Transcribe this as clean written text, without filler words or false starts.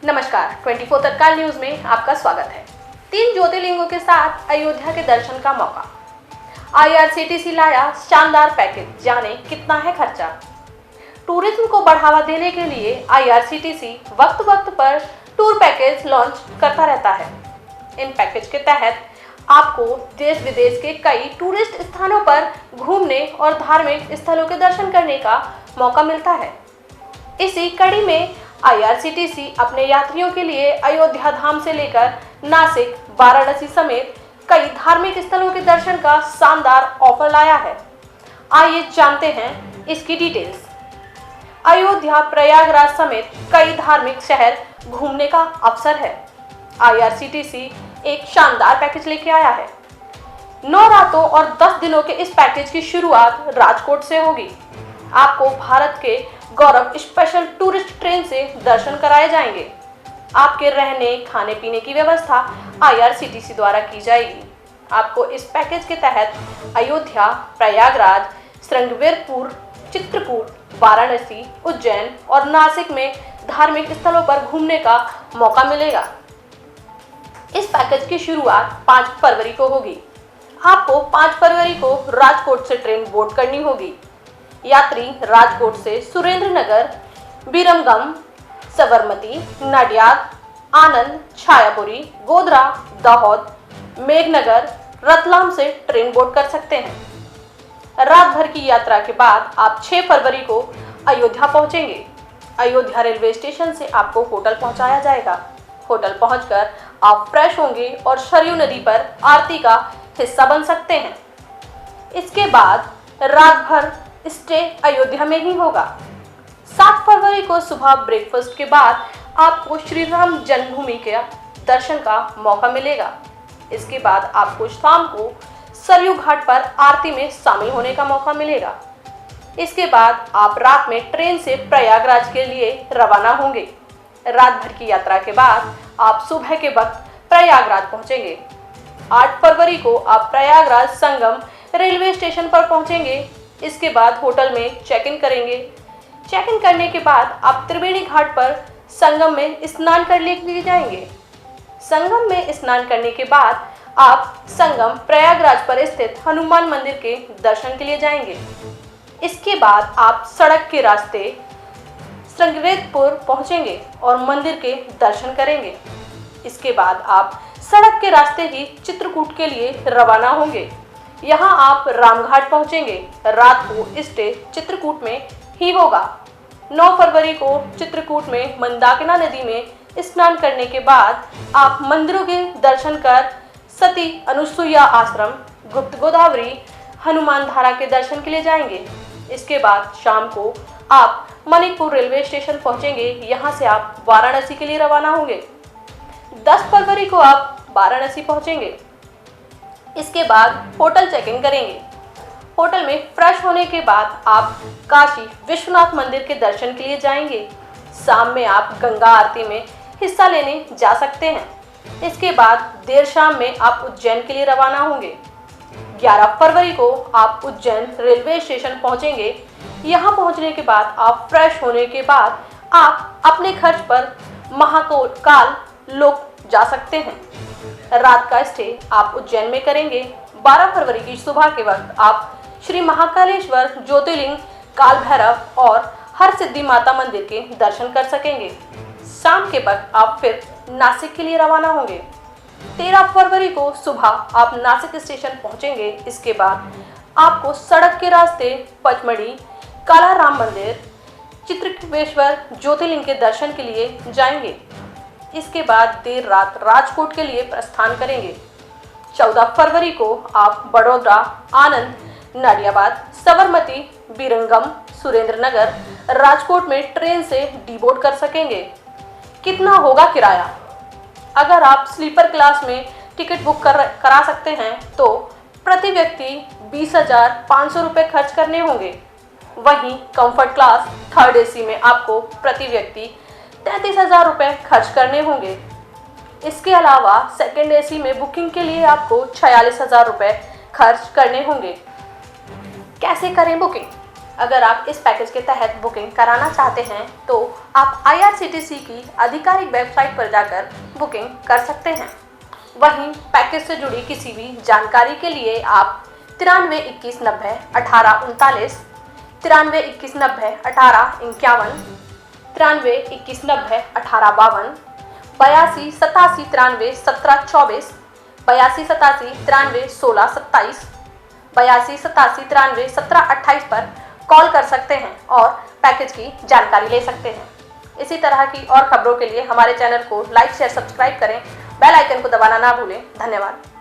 नमस्कार, 24 तत्काल न्यूज में आपका स्वागत है। 3 ज्योतिर्लिंगों के साथ अयोध्या के दर्शन का मौका। आईआरसीटीसी लाया शानदार पैकेज, जाने कितना है खर्चा। टूरिज्म को बढ़ावा देने के लिए आईआरसीटीसी वक्त वक्त पर टूर पैकेज लॉन्च करता रहता है। इन पैकेज के तहत आपको देश विदेश के कई टूरिस्ट स्थानों पर घूमने और धार्मिक स्थलों के दर्शन करने का मौका मिलता है। इसी कड़ी में आईआरसीटीसी अपने यात्रियों के लिए अयोध्या धाम से लेकर नासिक, वाराणसी समेत कई धार्मिक स्थलों के दर्शन का शानदार ऑफर लाया है। आइए जानते हैं इसकी डिटेल्स। अयोध्या, प्रयागराज समेत कई धार्मिक शहर घूमने का अवसर है। आईआरसीटीसी एक शानदार पैकेज लेके आया है। 9 रातों और 10 दिनों के इस पैकेज की शुरुआत राजकोट से होगी। आपको भारत के गौरव स्पेशल टूरिस्ट ट्रेन से दर्शन कराए जाएंगे। आपके रहने खाने पीने की व्यवस्था आईआरसीटीसी द्वारा की जाएगी। आपको इस पैकेज के तहत अयोध्या, प्रयागराज, श्रृंगवेरपुर, चित्रकूट, वाराणसी, उज्जैन और नासिक में धार्मिक स्थलों पर घूमने का मौका मिलेगा। इस पैकेज की शुरुआत 5 फरवरी को होगी। आपको 5 फरवरी को राजकोट से ट्रेन बोर्ड करनी होगी। यात्री राजकोट से सुरेंद्र नगर, बिरमगम, साबरमती, नडियाद, आनंद, छायापुरी, गोधरा, दाहोद, मेघनगर, रतलाम से ट्रेन बोर्ड कर सकते हैं। रात भर की यात्रा के बाद आप 6 फरवरी को अयोध्या पहुंचेंगे। अयोध्या रेलवे स्टेशन से आपको होटल पहुंचाया जाएगा। होटल पहुंचकर आप फ्रेश होंगे और सरयू नदी पर आरती का हिस्सा बन सकते हैं। इसके बाद रात भर स्टे अयोध्या में ही होगा। 7 फरवरी को सुबह ब्रेकफास्ट के बाद आपको श्री राम जन्मभूमि के दर्शन का मौका मिलेगा। इसके बाद आपको शाम को सरयू घाट पर आरती में शामिल होने का मौका मिलेगा। इसके बाद आप रात में ट्रेन से प्रयागराज के लिए रवाना होंगे। रात भर की यात्रा के बाद आप सुबह के वक्त प्रयागराज पहुंचेंगे। 8 फरवरी को आप प्रयागराज संगम रेलवे स्टेशन पर पहुंचेंगे। इसके बाद होटल में चेक इन करेंगे। चेक इन करने के बाद आप त्रिवेणी घाट पर संगम में स्नान कर लिए जाएंगे। संगम में स्नान करने के बाद आप संगम प्रयागराज पर स्थित हनुमान मंदिर के दर्शन के लिए जाएंगे। इसके बाद आप सड़क के रास्ते श्रृंगवेरपुर पहुंचेंगे और मंदिर के दर्शन करेंगे। इसके बाद आप सड़क के रास्ते ही चित्रकूट के लिए रवाना होंगे। यहाँ आप रामघाट पहुंचेंगे। रात को स्टे चित्रकूट में ही होगा। 9 फरवरी को चित्रकूट में मंदाकिनी नदी में स्नान करने के बाद आप मंदिरों के दर्शन कर सती अनुसुईया आश्रम, गुप्त गोदावरी, हनुमान धारा के दर्शन के लिए जाएंगे। इसके बाद शाम को आप मणिपुर रेलवे स्टेशन पहुंचेंगे। यहाँ से आप वाराणसी के लिए रवाना होंगे। 10 फरवरी को आप वाराणसी पहुंचेंगे। इसके बाद होटल चेक इन करेंगे। होटल में फ्रेश होने के बाद आप काशी विश्वनाथ मंदिर के दर्शन के लिए जाएंगे। शाम में आप गंगा आरती में हिस्सा लेने जा सकते हैं। इसके बाद देर शाम में आप उज्जैन के लिए रवाना होंगे। 11 फरवरी को आप उज्जैन रेलवे स्टेशन पहुंचेंगे। यहाँ पहुंचने के बाद आप फ्रेश होने के बाद आप अपने खर्च पर महाकाल लोक जा सकते हैं। रात का स्टे आप उज्जैन में करेंगे। 12 फरवरी की सुबह के वक्त आप श्री महाकालेश्वर ज्योतिर्लिंग, काल भैरव और हर सिद्धि माता मंदिर के दर्शन कर सकेंगे। शाम के वक्त आप फिर नासिक के लिए रवाना होंगे। 13 फरवरी को सुबह आप नासिक स्टेशन पहुंचेंगे। इसके बाद आपको सड़क के रास्ते पचमढ़ी, काला राम मंदिर, चित्रकेश्वर ज्योतिर्लिंग के दर्शन के लिए जाएंगे। इसके बाद देर रात राजकोट के लिए प्रस्थान करेंगे। 14 फरवरी को आप बड़ौदा, आनंद, नडियाबाद, साबरमती, बिरंगम, सुरेंद्र नगर, राजकोट में ट्रेन से डीबोर्ड कर सकेंगे। कितना होगा किराया? अगर आप स्लीपर क्लास में टिकट बुक करा सकते हैं तो प्रति व्यक्ति 20,500 रुपये खर्च करने होंगे। वहीं कंफर्ट क्लास 3rd AC में आपको प्रति व्यक्ति 33,000 रुपये खर्च करने होंगे। इसके अलावा 2nd AC में बुकिंग के लिए आपको 46,000 रुपये खर्च करने होंगे। कैसे करें बुकिंग? अगर आप इस पैकेज के तहत बुकिंग कराना चाहते हैं तो आप IRCTC की आधिकारिक वेबसाइट पर जाकर बुकिंग कर सकते हैं। वहीं पैकेज से जुड़ी किसी भी जानकारी के लिए आप 93 21 90 18 39, 93 21 90 18 51, 93 21 90 18 52, 82 87 93 17 24, 82 87 93 16 27, 82 87 93 17 28 पर कॉल कर सकते हैं और पैकेज की जानकारी ले सकते हैं। इसी तरह की और खबरों के लिए हमारे चैनल को लाइक शेयर सब्सक्राइब करें, बेल आइकन को दबाना ना भूलें। धन्यवाद।